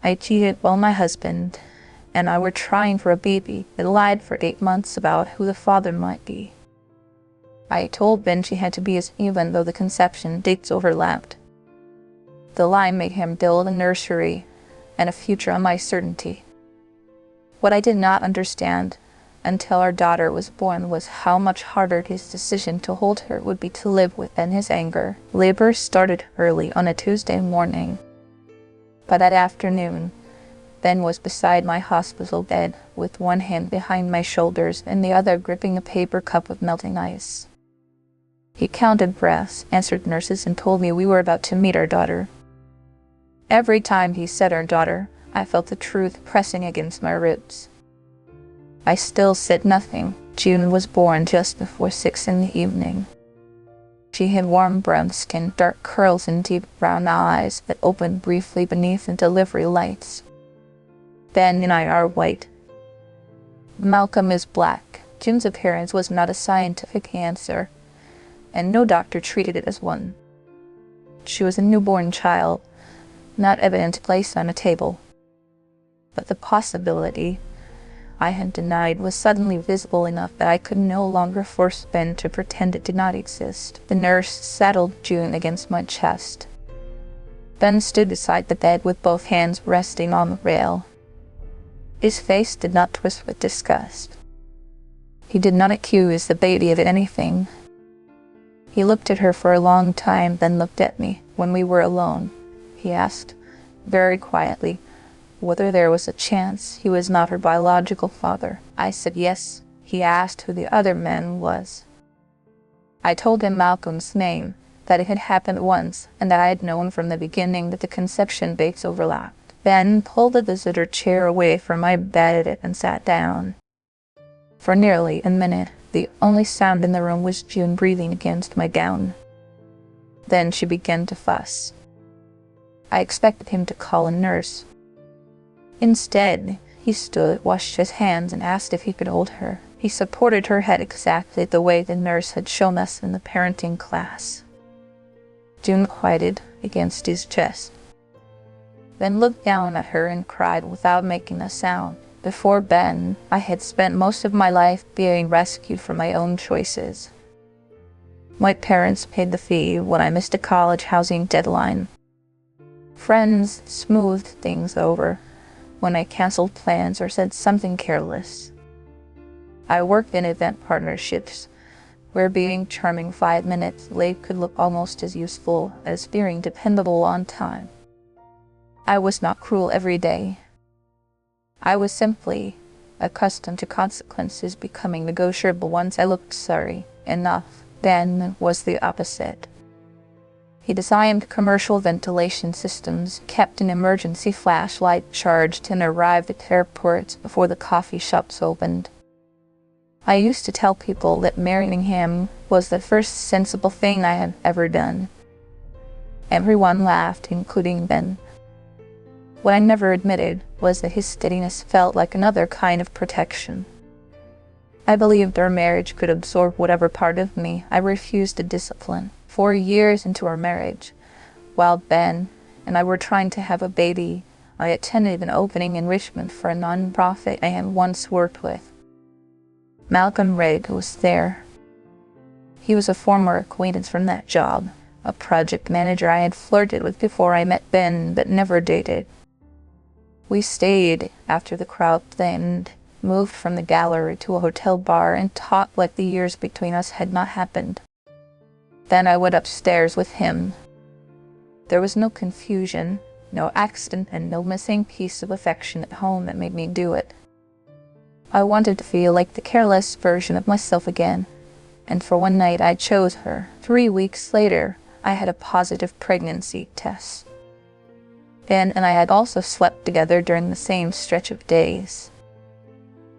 I cheated while my husband and I were trying for a baby. I lied for 8 months about who the father might be. I told Ben she had to be his even though the conception dates overlapped. The lie made him build a nursery and a future on my certainty. What I did not understand until our daughter was born was how much harder his decision to hold her would be to live within his anger. Labor started early on a Tuesday morning. By that afternoon, Ben was beside my hospital bed with one hand behind my shoulders and the other gripping a paper cup of melting ice. He counted breaths, answered nurses, and told me we were about to meet our daughter. Every time he said our daughter, I felt the truth pressing against my ribs. I still said nothing. June was born just before 6 in the evening. She had warm brown skin, dark curls, and deep brown eyes that opened briefly beneath the delivery lights. Ben and I are white. Malcolm is black. June's appearance was not a scientific answer, and no doctor treated it as one. She was a newborn child, not evident placed on a table. But the possibility I had denied was suddenly visible enough that I could no longer force Ben to pretend it did not exist. The nurse settled June against my chest. Ben stood beside the bed with both hands resting on the rail. His face did not twist with disgust. He did not accuse the baby of anything. He looked at her for a long time, then looked at me. When we were alone, he asked, very quietly, whether there was a chance he was not her biological father. I said yes. He asked who the other man was. I told him Malcolm's name, that it had happened once, and that I had known from the beginning that the conception dates overlapped. Ben pulled the visitor chair away from my bed and sat down. For nearly a minute, the only sound in the room was June breathing against my gown. Then she began to fuss. I expected him to call a nurse. Instead, he stood, washed his hands, and asked if he could hold her. He supported her head exactly the way the nurse had shown us in the parenting class. June quieted against his chest, then looked down at her and cried without making a sound. Before Ben, I had spent most of my life being rescued from my own choices. My parents paid the fee when I missed a college housing deadline. Friends smoothed things over when I canceled plans or said something careless. I worked in event partnerships, where being charming 5 minutes late could look almost as useful as being dependable on time. I was not cruel every day. I was simply accustomed to consequences becoming negotiable once I looked sorry enough. Ben was the opposite. He designed commercial ventilation systems, kept an emergency flashlight charged, and arrived at airports before the coffee shops opened. I used to tell people that marrying him was the first sensible thing I had ever done. Everyone laughed, including Ben. What I never admitted was that his steadiness felt like another kind of protection. I believed our marriage could absorb whatever part of me I refused to discipline. 4 years into our marriage, while Ben and I were trying to have a baby, I attended an opening enrichment for a non-profit I had once worked with. Malcolm Reid was there. He was a former acquaintance from that job, a project manager I had flirted with before I met Ben but never dated. We stayed after the crowd thinned, moved from the gallery to a hotel bar, and talked like the years between us had not happened. Then I went upstairs with him. There was no confusion, no accident, and no missing piece of affection at home that made me do it. I wanted to feel like the careless version of myself again, and for one night I chose her. 3 weeks later, I had a positive pregnancy test. Ben and I had also slept together during the same stretch of days.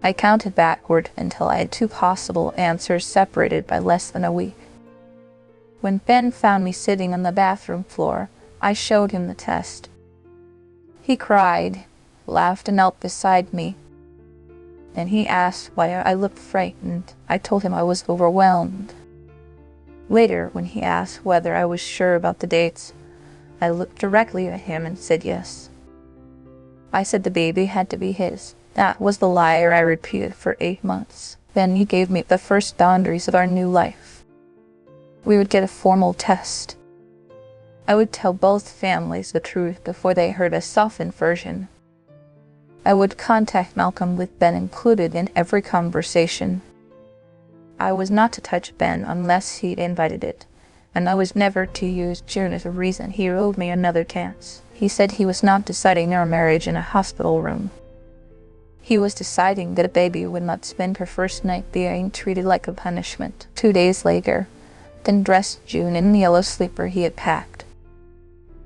I counted backward until I had 2 possible answers separated by less than a week. When Ben found me sitting on the bathroom floor, I showed him the test. He cried, laughed, and knelt beside me. And he asked why I looked frightened. I told him I was overwhelmed. Later, when he asked whether I was sure about the dates, I looked directly at him and said yes. I said the baby had to be his. That was the liar I repeated for 8 months. Then he gave me the first boundaries of our new life. We would get a formal test. I would tell both families the truth before they heard a softened version. I would contact Malcolm with Ben included in every conversation. I was not to touch Ben unless he invited it, and I was never to use June as a reason he owed me another chance. He said he was not deciding our marriage in a hospital room. He was deciding that a baby would not spend her first night being treated like a punishment. 2 days later, Ben dressed June in the yellow sleeper he had packed.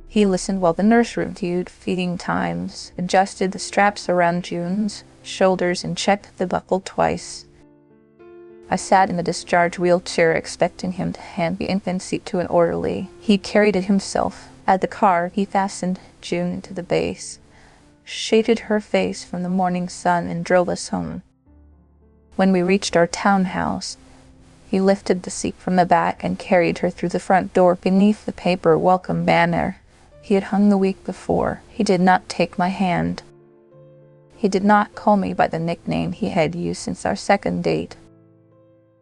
He listened while the nurse reviewed feeding times, adjusted the straps around June's shoulders, and checked the buckle twice. I sat in the discharge wheelchair expecting him to hand the infant seat to an orderly. He carried it himself. At the car, he fastened June into the base, shaded her face from the morning sun, and drove us home. When we reached our townhouse, he lifted the seat from the back and carried her through the front door beneath the paper welcome banner he had hung the week before. He did not take my hand. He did not call me by the nickname he had used since our second date.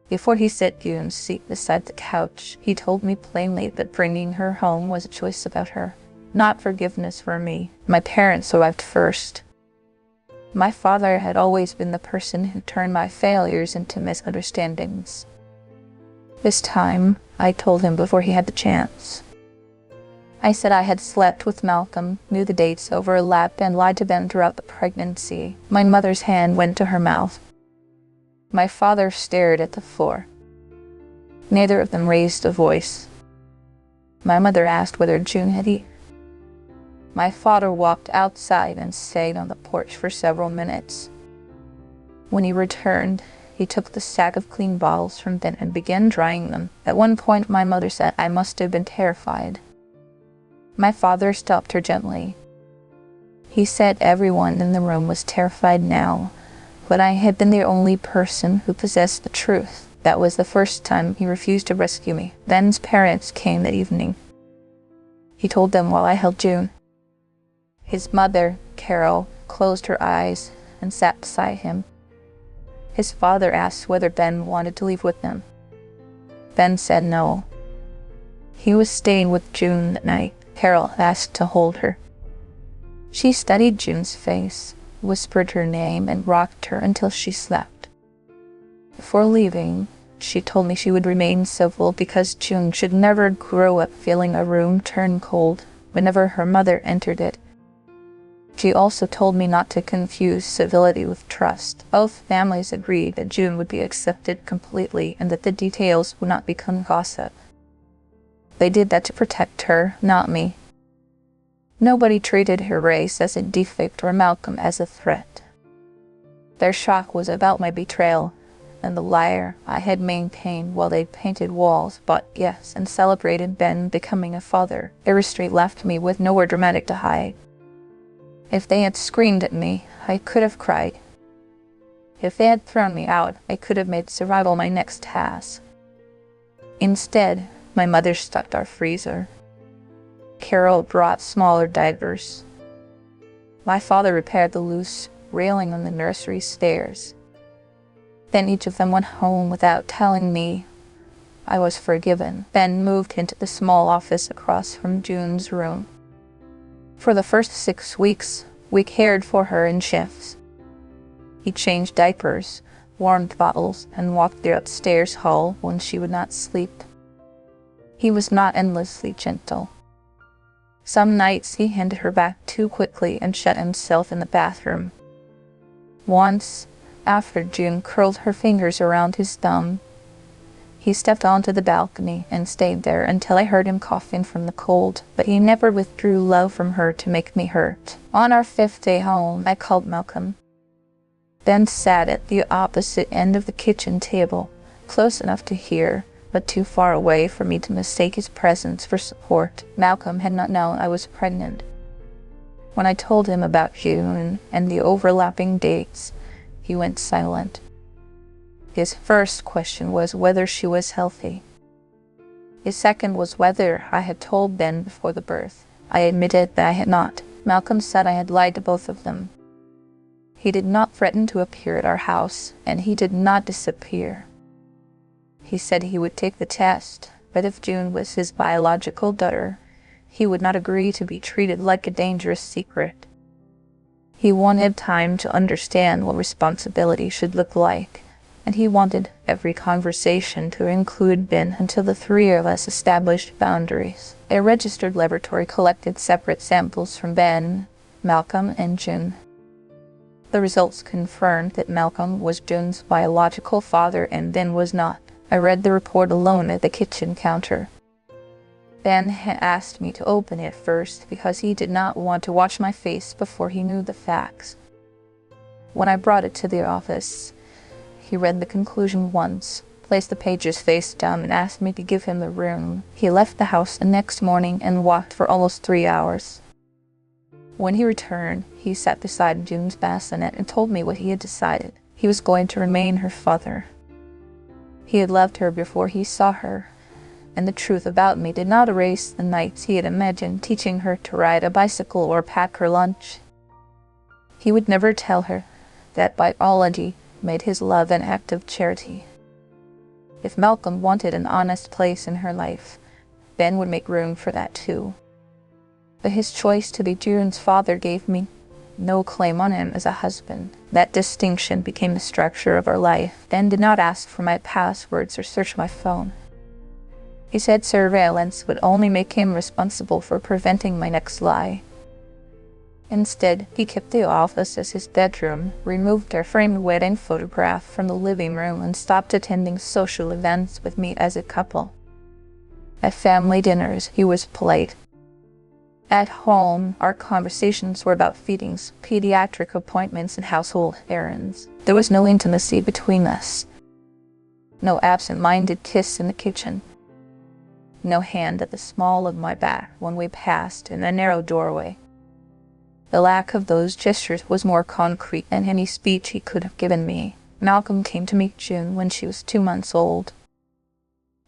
Before he set June's seat beside the couch, he told me plainly that bringing her home was a choice about her, not forgiveness for me. My parents arrived first. My father had always been the person who turned my failures into misunderstandings. This time, I told him before he had the chance. I said I had slept with Malcolm, knew the dates overlapped, and lied to Ben throughout the pregnancy. My mother's hand went to her mouth. My father stared at the floor. Neither of them raised a voice. My mother asked whether June had eaten. My father walked outside and stayed on the porch for several minutes. When he returned, he took the stack of clean bottles from Ben and began drying them. At one point, my mother said I must have been terrified. My father stopped her gently. He said everyone in the room was terrified now, but I had been the only person who possessed the truth. That was the first time he refused to rescue me. Ben's parents came that evening. He told them while I held June. His mother, Carol, closed her eyes and sat beside him. His father asked whether Ben wanted to leave with them. Ben said no. He was staying with June that night. Carol asked to hold her. She studied June's face, whispered her name, and rocked her until she slept. Before leaving, she told me she would remain civil because June should never grow up feeling a room turn cold whenever her mother entered it. She also told me not to confuse civility with trust. Both families agreed that June would be accepted completely and that the details would not become gossip. They did that to protect her, not me. Nobody treated her race as a defect or Malcolm as a threat. Their shock was about my betrayal and the liar I had maintained while they painted walls, bought gifts, and celebrated Ben becoming a father. Restraint left me with nowhere dramatic to hide. If they had screamed at me, I could have cried. If they had thrown me out, I could have made survival my next task. Instead, my mother stocked our freezer. Carol brought smaller diapers. My father repaired the loose railing on the nursery stairs. Then each of them went home without telling me I was forgiven. Ben moved into the small office across from June's room. For the first 6 weeks, we cared for her in shifts. He changed diapers, warmed bottles, and walked the upstairs hall when she would not sleep. He was not endlessly gentle. Some nights he handed her back too quickly and shut himself in the bathroom. Once, after June curled her fingers around his thumb, he stepped onto the balcony and stayed there until I heard him coughing from the cold, but he never withdrew love from her to make me hurt. On our 5th day home, I called Malcolm. Ben sat at the opposite end of the kitchen table, close enough to hear, but too far away for me to mistake his presence for support. Malcolm had not known I was pregnant. When I told him about June and the overlapping dates, he went silent. His first question was whether she was healthy. His second was whether I had told Ben before the birth. I admitted that I had not. Malcolm said I had lied to both of them. He did not threaten to appear at our house, and he did not disappear. He said he would take the test, but if June was his biological daughter, he would not agree to be treated like a dangerous secret. He wanted time to understand what responsibility should look like, and he wanted every conversation to include Ben until the three of us established boundaries. A registered laboratory collected separate samples from Ben, Malcolm, and June. The results confirmed that Malcolm was June's biological father and Ben was not. I read the report alone at the kitchen counter. Ben had asked me to open it first because he did not want to watch my face before he knew the facts. When I brought it to the office, he read the conclusion once, placed the pages face down, and asked me to give him the room. He left the house the next morning and walked for almost 3 hours. When he returned, he sat beside June's bassinet and told me what he had decided. He was going to remain her father. He had loved her before he saw her, and the truth about me did not erase the nights he had imagined teaching her to ride a bicycle or pack her lunch. He would never tell her that biology made his love an act of charity. If Malcolm wanted an honest place in her life, Ben would make room for that too. But his choice to be June's father gave me no claim on him as a husband. That distinction became the structure of our life. Ben did not ask for my passwords or search my phone. He said surveillance would only make him responsible for preventing my next lie. Instead, he kept the office as his bedroom, removed our framed wedding photograph from the living room, and stopped attending social events with me as a couple. At family dinners, he was polite. At home, our conversations were about feedings, pediatric appointments, and household errands. There was no intimacy between us. No absent-minded kiss in the kitchen. No hand at the small of my back when we passed in a narrow doorway. The lack of those gestures was more concrete than any speech he could have given me. Malcolm came to meet June when she was 2 months old.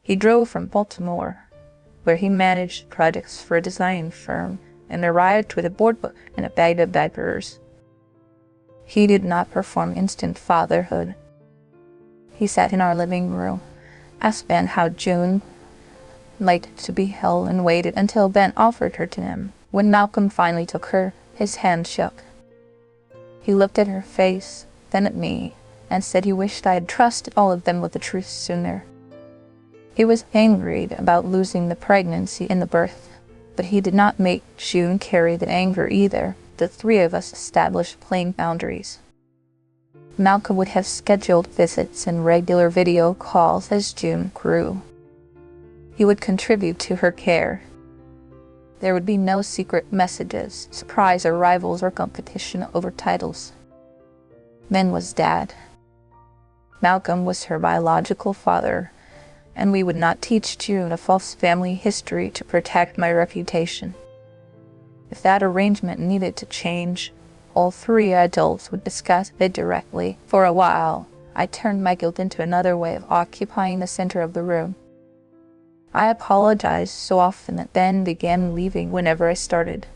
He drove from Baltimore, where he managed projects for a design firm, and arrived with a board book and a bag of diapers. He did not perform instant fatherhood. He sat in our living room, asked Ben how June liked to be held, and waited until Ben offered her to him. When Malcolm finally took her, his hand shook. He looked at her face, then at me, and said he wished I had trusted all of them with the truth sooner. He was angry about losing the pregnancy and the birth, but he did not make June carry the anger either. The three of us established plain boundaries. Malcolm would have scheduled visits and regular video calls as June grew. He would contribute to her care. There would be no secret messages, surprise arrivals, or competition over titles. Ben was dad. Malcolm was her biological father, and we would not teach June a false family history to protect my reputation. If that arrangement needed to change, all three adults would discuss it directly. For a while, I turned my guilt into another way of occupying the center of the room. I apologized so often that Ben began leaving whenever I started.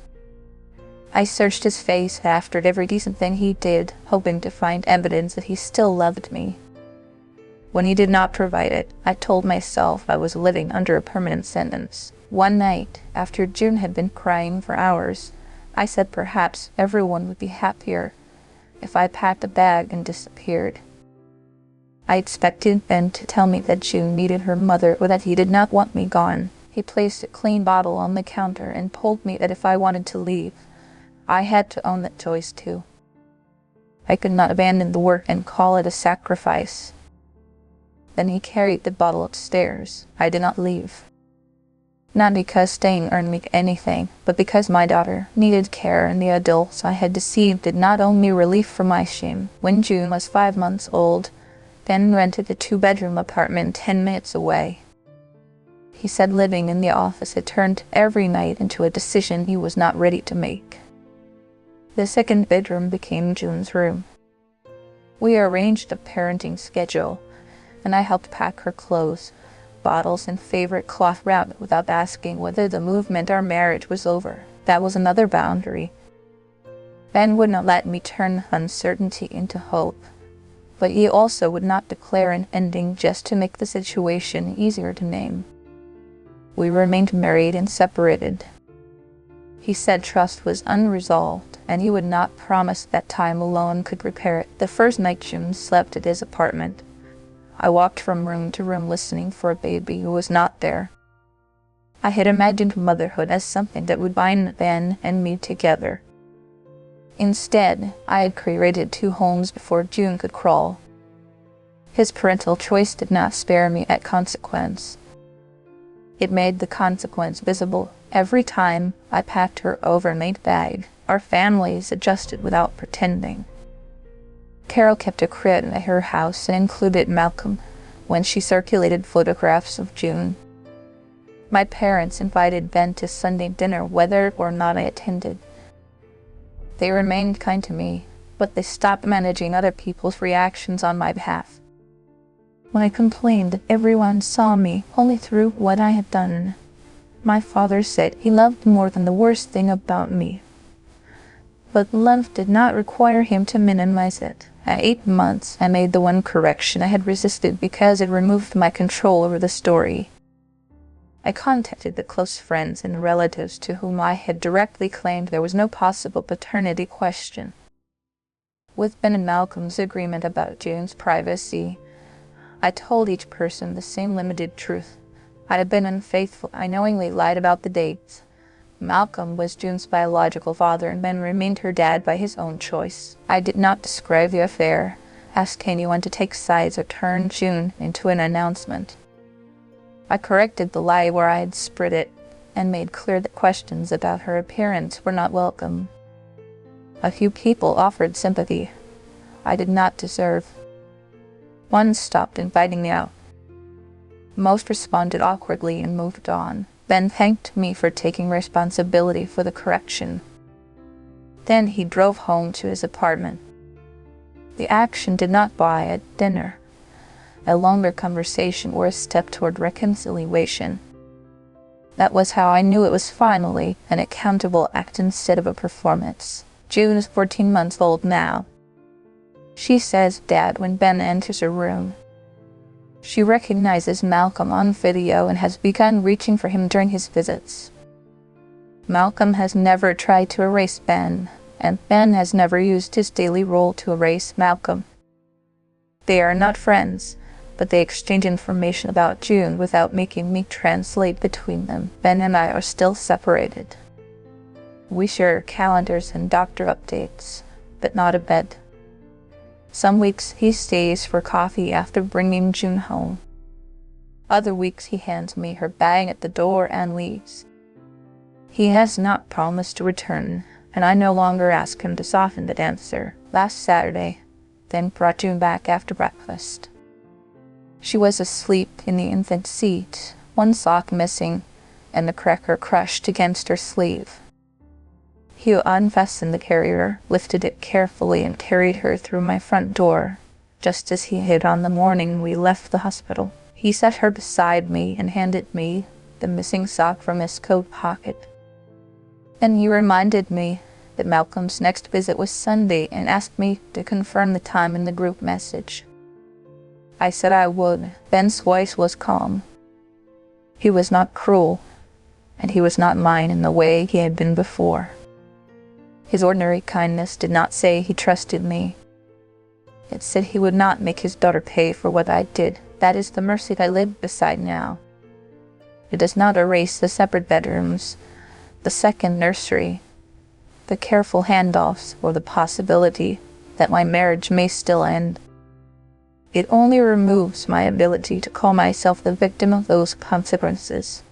I searched his face after every decent thing he did, hoping to find evidence that he still loved me. When he did not provide it, I told myself I was living under a permanent sentence. One night, after June had been crying for hours, I said perhaps everyone would be happier if I packed a bag and disappeared. I expected Ben to tell me that June needed her mother or that he did not want me gone. He placed a clean bottle on the counter and told me that if I wanted to leave, I had to own that choice too. I could not abandon the work and call it a sacrifice. Then he carried the bottle upstairs. I did not leave. Not because staying earned me anything, but because my daughter needed care and the adults I had deceived did not owe me relief from my shame. When June was 5 months old, Ben rented a 2-bedroom apartment 10 minutes away. He said living in the office had turned every night into a decision he was not ready to make. The 2nd bedroom became June's room. We arranged a parenting schedule, and I helped pack her clothes, bottles, and favorite cloth wrap without asking whether the move meant our marriage was over. That was another boundary. Ben would not let me turn uncertainty into hope, but he also would not declare an ending just to make the situation easier to name. We remained married and separated. He said trust was unresolved, and he would not promise that time alone could repair it. The first night June slept at his apartment, I walked from room to room listening for a baby who was not there. I had imagined motherhood as something that would bind Ben and me together. Instead, I had created 2 homes before June could crawl. His parental choice did not spare me at consequence. It made the consequence visible every time I packed her overnight bag. Our families adjusted without pretending. Carol kept a crib at her house and included Malcolm when she circulated photographs of June. My parents invited Ben to Sunday dinner whether or not I attended. They remained kind to me, but they stopped managing other people's reactions on my behalf. When I complained, everyone saw me only through what I had done. My father said he loved more than the worst thing about me. But love did not require him to minimize it. At 8 months, I made the one correction I had resisted because it removed my control over the story. I contacted the close friends and relatives to whom I had directly claimed there was no possible paternity question. With Ben and Malcolm's agreement about June's privacy, I told each person the same limited truth. I had been unfaithful. I knowingly lied about the dates. Malcolm was June's biological father, and Ben remained her dad by his own choice. I did not describe the affair, ask anyone to take sides, or turn June into an announcement. I corrected the lie where I had spread it, and made clear that questions about her appearance were not welcome. A few people offered sympathy I did not deserve. One stopped inviting me out. Most responded awkwardly and moved on. Ben thanked me for taking responsibility for the correction. Then he drove home to his apartment. The action did not buy a dinner, a longer conversation, or a step toward reconciliation. That was how I knew it was finally an accountable act instead of a performance. June is 14 months old now. She says Dad when Ben enters her room. She recognizes Malcolm on video and has begun reaching for him during his visits. Malcolm has never tried to erase Ben, and Ben has never used his daily role to erase Malcolm. They are not friends, but they exchange information about June without making me translate between them. Ben and I are still separated. We share calendars and doctor updates, but not a bed. Some weeks he stays for coffee after bringing June home. Other weeks he hands me her bag at the door and leaves. He has not promised to return, and I no longer ask him to soften the answer. Last Saturday, then brought June back after breakfast. She was asleep in the infant seat, one sock missing, and the cracker crushed against her sleeve. He unfastened the carrier, lifted it carefully, and carried her through my front door, just as he had on the morning we left the hospital. He set her beside me and handed me the missing sock from his coat pocket. Then he reminded me that Malcolm's next visit was Sunday and asked me to confirm the time in the group message. I said I would. Ben's voice was calm. He was not cruel, and he was not mine in the way he had been before. His ordinary kindness did not say he trusted me. It said he would not make his daughter pay for what I did. That is the mercy I live beside now. It does not erase the separate bedrooms, the second nursery, the careful handoffs, or the possibility that my marriage may still end. It only removes my ability to call myself the victim of those consequences.